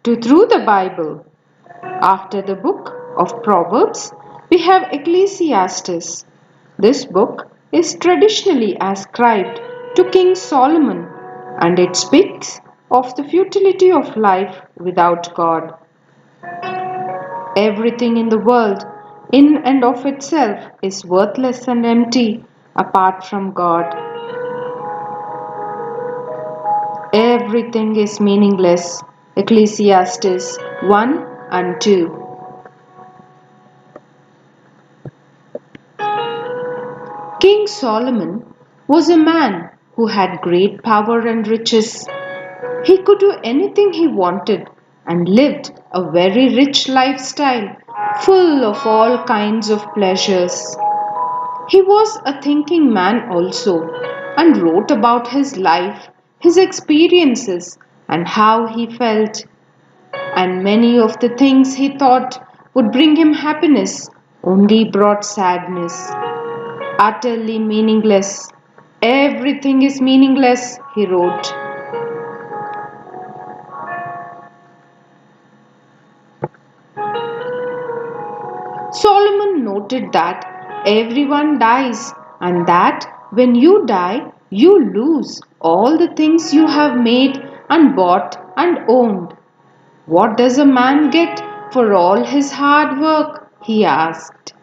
to through the Bible. After the book of Proverbs, we have Ecclesiastes. This book is traditionally ascribed to King Solomon, and it speaks of the futility of life without God. Everything in the world, in and of itself, is worthless and empty apart from God. Everything is meaningless. Ecclesiastes 1 and 2. King Solomon was a man who had great power and riches. He could do anything he wanted and lived a very rich lifestyle full of all kinds of pleasures. He was a thinking man also and wrote about his life, his experiences, and how he felt. And many of the things he thought would bring him happiness only brought sadness. Utterly meaningless. Everything is meaningless, he wrote. Solomon noted that everyone dies and that when you die, you lose all the things you have made and bought and owned. What does a man get for all his hard work? He asked.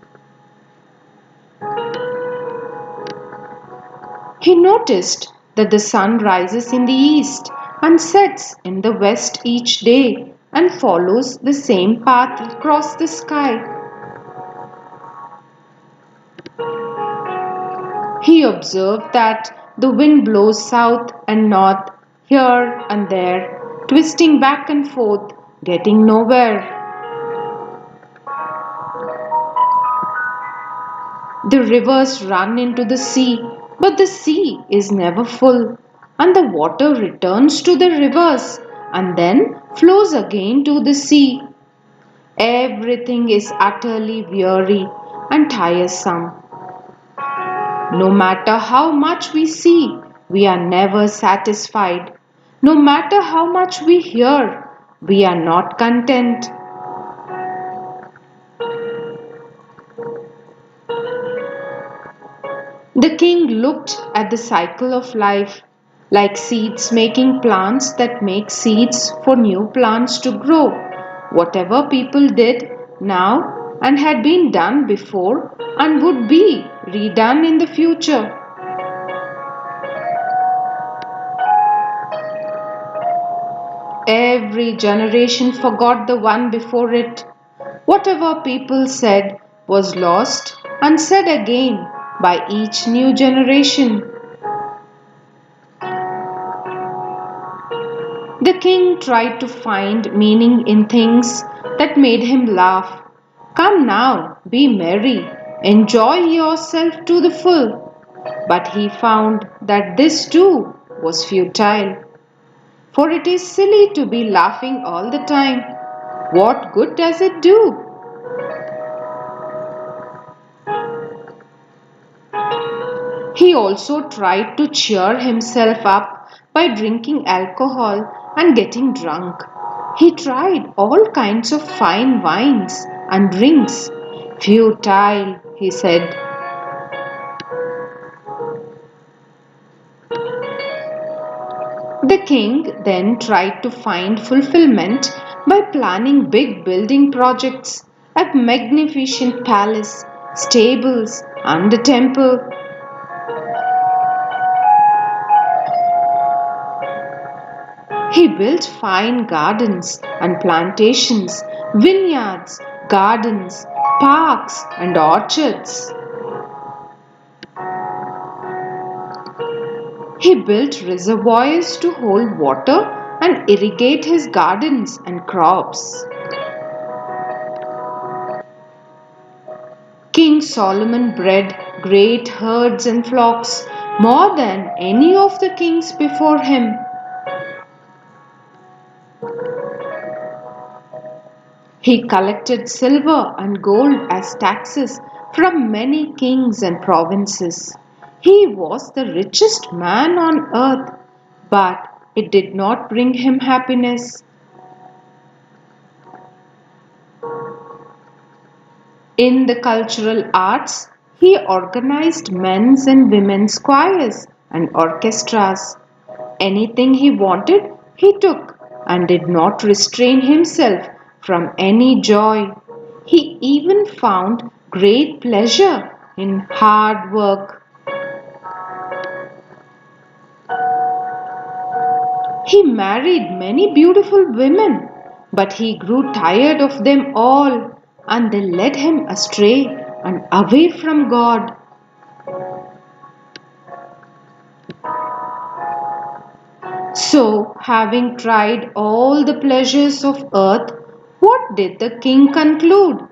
He noticed that the sun rises in the east and sets in the west each day and follows the same path across the sky. He observed that the wind blows south and north, here and there, twisting back and forth, getting nowhere. The rivers run into the sea, but the sea is never full, and the water returns to the rivers and then flows again to the sea. Everything is utterly weary and tiresome. No matter how much we see, we are never satisfied. No matter how much we hear, we are not content. The king looked at the cycle of life, like seeds making plants that make seeds for new plants to grow. Whatever people did now and had been done before and would be redone in the future. Every generation forgot the one before it. Whatever people said was lost and said again by each new generation. The king tried to find meaning in things that made him laugh. Come now, be merry, enjoy yourself to the full. But he found that this too was futile. For it is silly to be laughing all the time. What good does it do? He also tried to cheer himself up by drinking alcohol and getting drunk. He tried all kinds of fine wines and drinks. Futile, he said. The king then tried to find fulfillment by planning big building projects, a magnificent palace, stables, and a temple. He built fine gardens and plantations, vineyards, gardens, parks, and orchards. He built reservoirs to hold water and irrigate his gardens and crops. King Solomon bred great herds and flocks, more than any of the kings before him. He collected silver and gold as taxes from many kings and provinces. He was the richest man on earth, but it did not bring him happiness. In the cultural arts, he organized men's and women's choirs and orchestras. Anything he wanted, he took and did not restrain himself from any joy. He even found great pleasure in hard work. He married many beautiful women, but he grew tired of them all, and they led him astray and away from God. So, having tried all the pleasures of earth, what did the king conclude?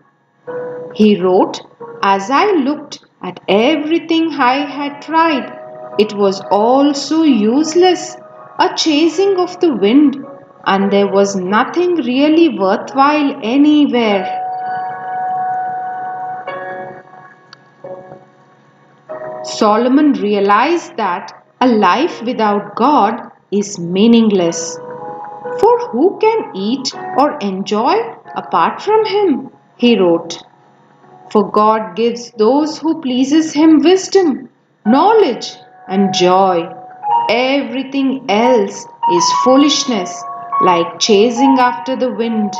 He wrote, "As I looked at everything I had tried, it was all so useless, a chasing of the wind, and there was nothing really worthwhile anywhere." Solomon realized that a life without God is meaningless. For who can eat or enjoy apart from him? He wrote. For God gives those who pleases him wisdom, knowledge and joy. Everything else is foolishness, like chasing after the wind.